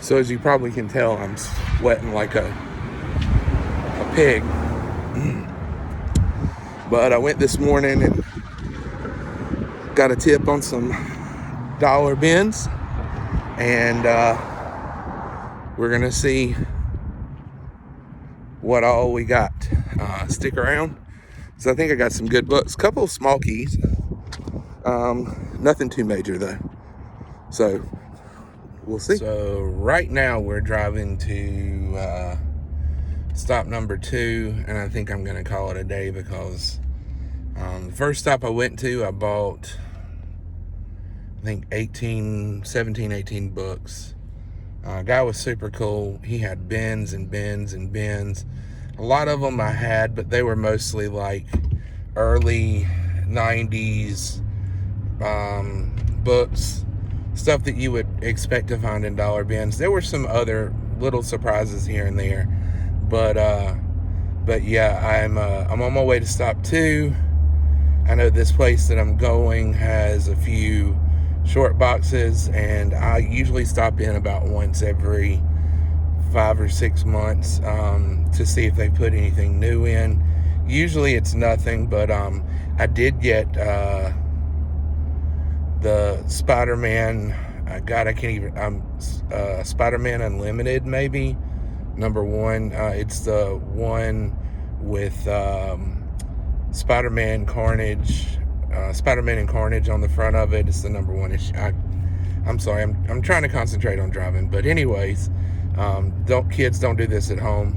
So as you probably can tell, I'm sweating like a pig. But I went this morning and got a tip on some dollar bins, and we're gonna see what all we got. Stick around. So I think I got some good books, couple of small keys, nothing too major though. So we'll see. So right now we're driving to stop number 2, and I think I'm gonna call it a day because the first stop I went to, I bought I think 18 books. Guy was super cool. He had bins and bins and bins. A lot of them I had, but they were mostly like early 90s books, stuff that you would expect to find in dollar bins. There were some other little surprises here and there, but yeah, I'm on my way to stop 2. I know this place that I'm going has a few short boxes, and I usually stop in about once every 5 or 6 months to see if they put anything new in. Usually it's nothing, but I did get the Spider-Man. Spider-Man Unlimited, maybe number 1. It's the one with Spider-Man and Carnage on the front of it. It's the number 1 issue. I'm sorry, I'm trying to concentrate on driving. But anyways, kids don't do this at home.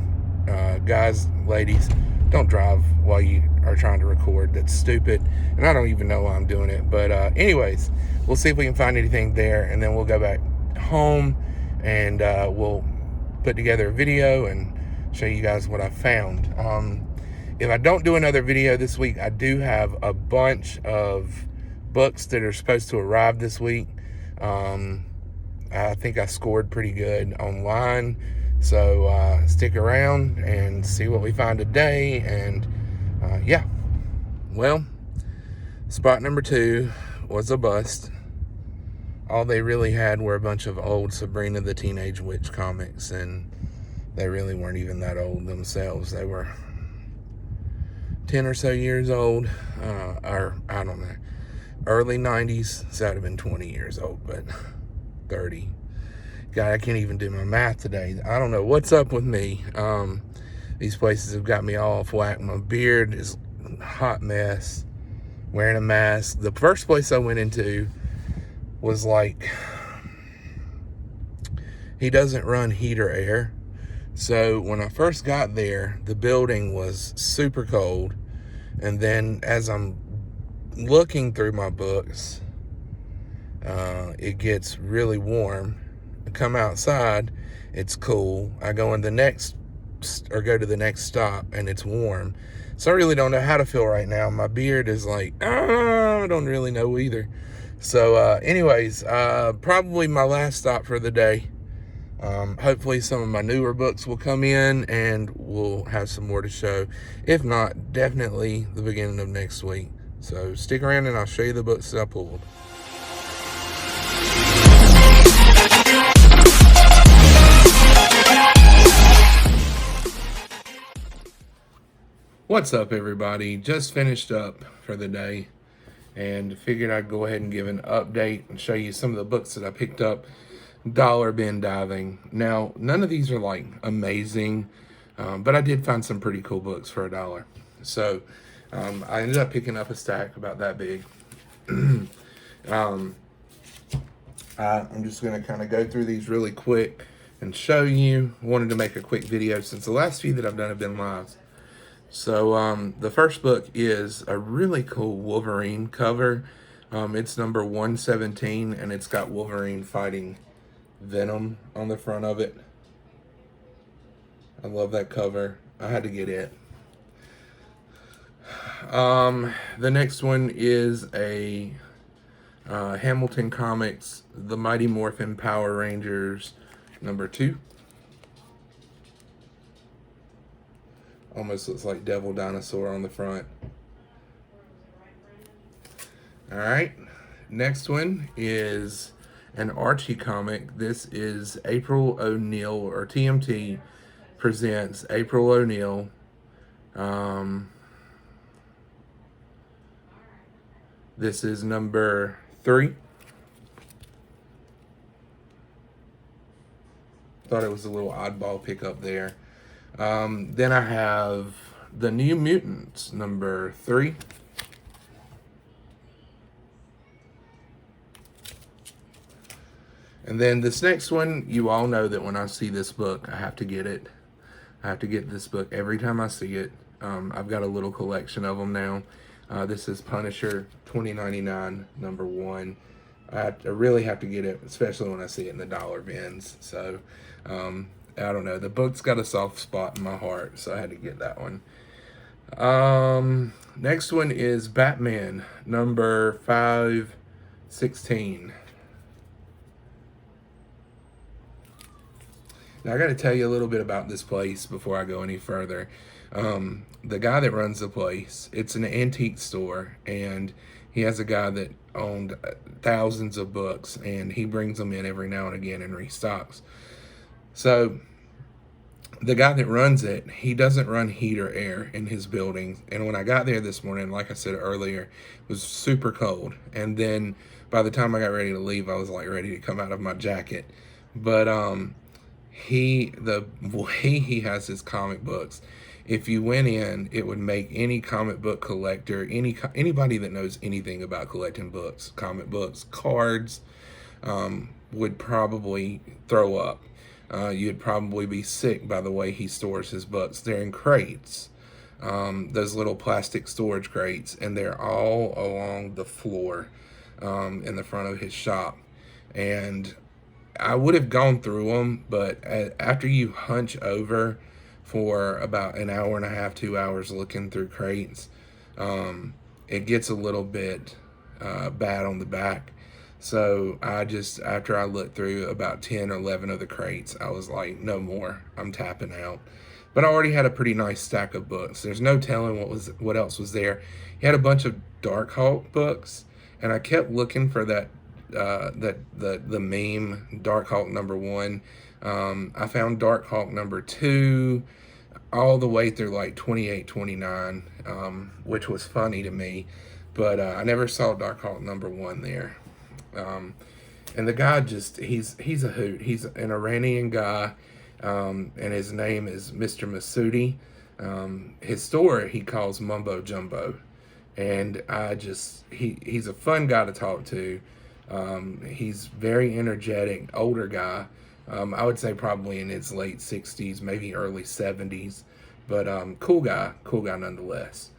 Guys, ladies, don't drive while you are trying to record. That's stupid, and I don't even know why I'm doing it. But anyways, we'll see if we can find anything there, and then we'll go back home and we'll put together a video and show you guys what I found. If I don't do another video this week, I do have a bunch of books that are supposed to arrive this week. I think I scored pretty good online, so stick around and see what we find today. And yeah, well, spot number 2 was a bust. All they really had were a bunch of old Sabrina the Teenage Witch comics, and they really weren't even that old themselves. They were 10 or so years old, or I don't know, early 90s. So that would have been 20 years old, but 30. God, I can't even do my math today. I don't know what's up with me. These places have got me all off whack. My beard is a hot mess, wearing a mask. The first place I went into was like, he doesn't run heat or air. So when I first got there, the building was super cold. And then as I'm looking through my books, it gets really warm. I come outside, it's cool. I go to the next stop, and it's warm. So I really don't know how to feel right now. My beard is like, I don't really know either. So anyways, probably my last stop for the day. Hopefully some of my newer books will come in and we'll have some more to show. If not, definitely the beginning of next week. So stick around and I'll show you the books that I pulled. What's up, everybody? Just finished up for the day and figured I'd go ahead and give an update and show you some of the books that I picked up dollar bin diving. Now, none of these are like amazing, but I did find some pretty cool books for $1. So I ended up picking up a stack about that big. I'm just going to kind of go through these really quick and show you. I wanted to make a quick video since the last few that I've done have been lives. So the first book is a really cool Wolverine cover. It's number 117, and it's got Wolverine fighting Venom on the front of it. I love that cover. I had to get it. The next one is a Hamilton Comics, The Mighty Morphin Power Rangers, number 2. Almost looks like Devil Dinosaur on the front. Alright, next one is an Archie comic. This is April O'Neil, or TMT presents April O'Neil. This is number 3. Thought it was a little oddball pickup there. Then I have The New Mutants, number 3. And then this next one, you all know that when I see this book, I have to get it. I have to get this book every time I see it. I've got a little collection of them now. This is Punisher 2099, number 1. I really have to get it, especially when I see it in the dollar bins. So, I don't know. The book's got a soft spot in my heart, so I had to get that one. Next one is Batman, number 516. Now, I got to tell you a little bit about this place before I go any further. The guy that runs the place, it's an antique store, and he has a guy that owned thousands of books, and he brings them in every now and again and restocks. So the guy that runs it, he doesn't run heat or air in his buildings. And when I got there this morning, like I said earlier, it was super cold. And then by the time I got ready to leave, I was like ready to come out of my jacket. But the way he has his comic books, if you went in, it would make any comic book collector, anybody that knows anything about collecting books, comic books, cards, would probably throw up. You'd probably be sick by the way he stores his books. They're in crates, those little plastic storage crates, and they're all along the floor in the front of his shop. And I would have gone through them, but after you hunch over for about an hour and a half, 2 hours looking through crates, it gets a little bit bad on the back. So after I looked through about 10 or 11 of the crates, I was like, no more, I'm tapping out. But I already had a pretty nice stack of books. There's no telling what else was there. He had a bunch of Darkhawk books, and I kept looking for the meme Darkhawk number 1. I found Darkhawk number 2 all the way through like 28, 29, which was funny to me, but I never saw Darkhawk number 1 there. And the guy he's a hoot. He's an Iranian guy, and his name is Mr. Masudi. His store he calls Mumbo Jumbo, and he's a fun guy to talk to. He's very energetic, older guy. I would say probably in his late 60s, maybe early 70s, but cool guy nonetheless.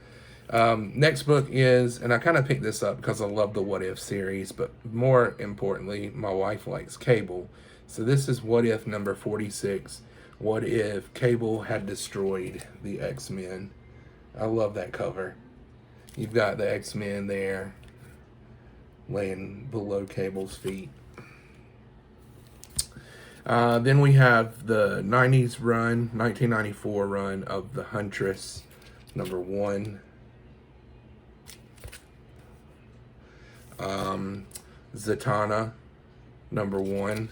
Next book is, and I kind of picked this up because I love the What If series, but more importantly, my wife likes Cable. So this is What If number 46. What if Cable had destroyed the X-Men? I love that cover. You've got the X-Men there laying below Cable's feet. Then we have the 90s run, 1994 run of The Huntress, number 1. Zatanna, number 1.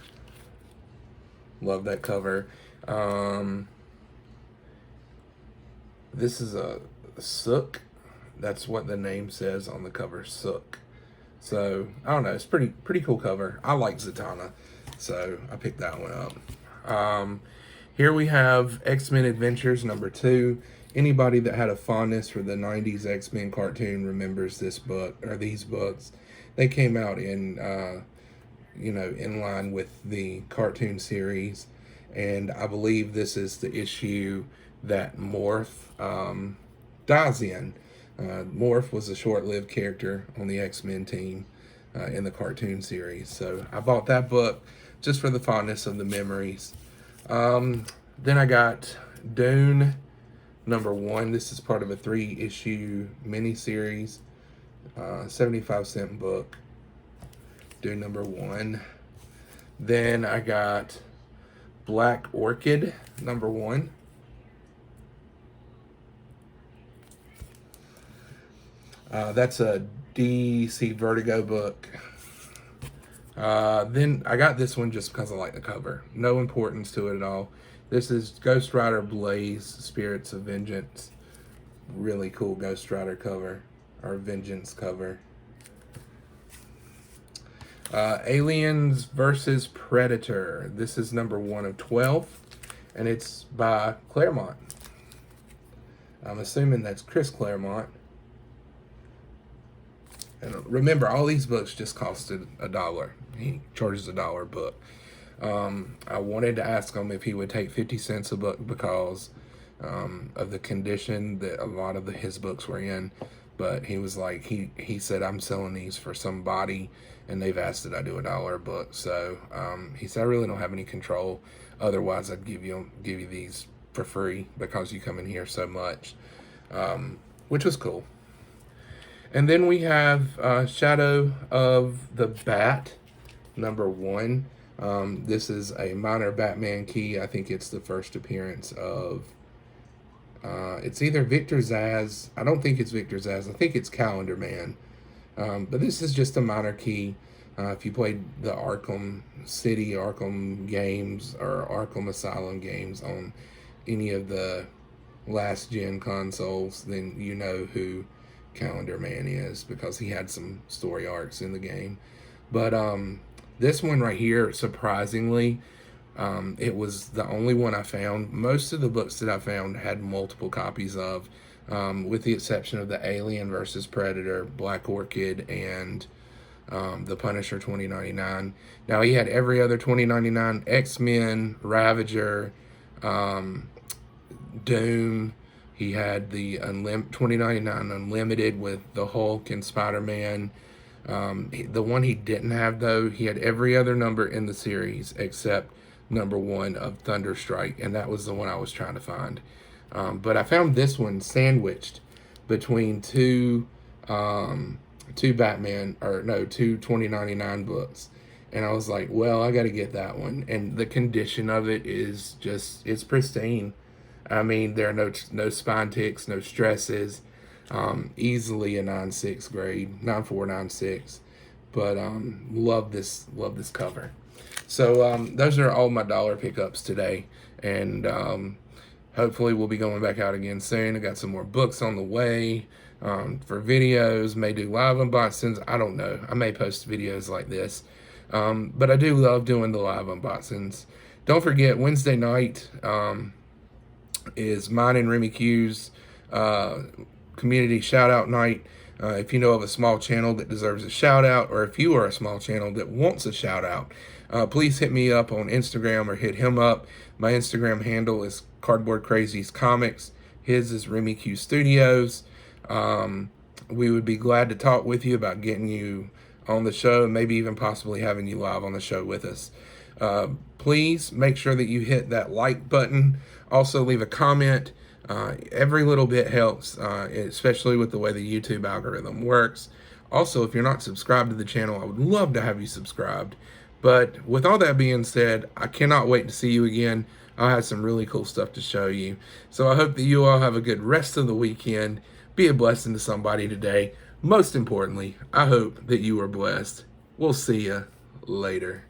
Love that cover. This is a Sook. That's what the name says on the cover, Sook. So, I don't know. It's pretty cool cover. I like Zatanna, so I picked that one up. Here we have X-Men Adventures, number 2. Anybody that had a fondness for the 90s X-Men cartoon remembers this book, or these books. They came out in line with the cartoon series, and I believe this is the issue that Morph dies in. Morph was a short-lived character on the X-Men team in the cartoon series, so I bought that book just for the fondness of the memories. Then I got Dune, number 1. This is part of a 3-issue miniseries, 75-cent book. Dune number 1. Then I got Black Orchid, number 1. That's a DC Vertigo book. Then I got this one just because I like the cover. No importance to it at all. This is Ghost Rider Blaze Spirits of Vengeance. Really cool Ghost Rider cover, or Vengeance cover. Aliens versus Predator. This is number 1 of 12, and it's by Claremont. I'm assuming that's Chris Claremont. And remember, all these books just costed $1. He charges $1 a book. I wanted to ask him if he would take 50 cents a book because of the condition that a lot of his books were in. But he was like, he said, I'm selling these for somebody, and they've asked that I do $1 a book. So he said, I really don't have any control. Otherwise, I'd give you these for free because you come in here so much, which was cool. And then we have Shadow of the Bat, number 1. This is a minor Batman key. I think it's the first appearance of, it's either Victor Zsasz. I don't think it's Victor Zsasz. I think it's Calendar Man. But this is just a minor key. If you played the Arkham City, Arkham games, or Arkham Asylum games on any of the last gen consoles, then you know who Calendar Man is because he had some story arcs in the game. But this one right here, surprisingly, it was the only one I found. Most of the books that I found had multiple copies of, with the exception of the Alien versus Predator, Black Orchid, and the Punisher 2099. Now he had every other 2099, X-Men, Ravager, Dune. He had the 2099 Unlimited with the Hulk and Spider-Man. The one he didn't have, though, he had every other number in the series except number 1 of Thunderstrike, and that was the one I was trying to find. But I found this one sandwiched between two Batman, or no, two 2099 books. And I was like, well, I got to get that one. And the condition of it is just, it's pristine. I mean, there are no spine ticks, no stresses. Easily a 9.6 grade, 9.4, 9.6. But love this cover. So those are all my dollar pickups today. And hopefully we'll be going back out again soon. I got some more books on the way for videos. May do live unboxings. I don't know. I may post videos like this. But I do love doing the live unboxings. Don't forget, Wednesday night is mine and Remy Q's community shout out night. If you know of a small channel that deserves a shout out, or if you are a small channel that wants a shout out, please hit me up on Instagram or hit him up. My Instagram handle is Cardboard Crazies Comics. His is Remy Q Studios. We would be glad to talk with you about getting you on the show and maybe even possibly having you live on the show with us. Please make sure that you hit that like button. Also leave a comment. Every little bit helps, especially with the way the YouTube algorithm works. Also, if you're not subscribed to the channel, I would love to have you subscribed. But with all that being said, I cannot wait to see you again. I'll have some really cool stuff to show you. So I hope that you all have a good rest of the weekend. Be a blessing to somebody today. Most importantly, I hope that you are blessed. We'll see you later.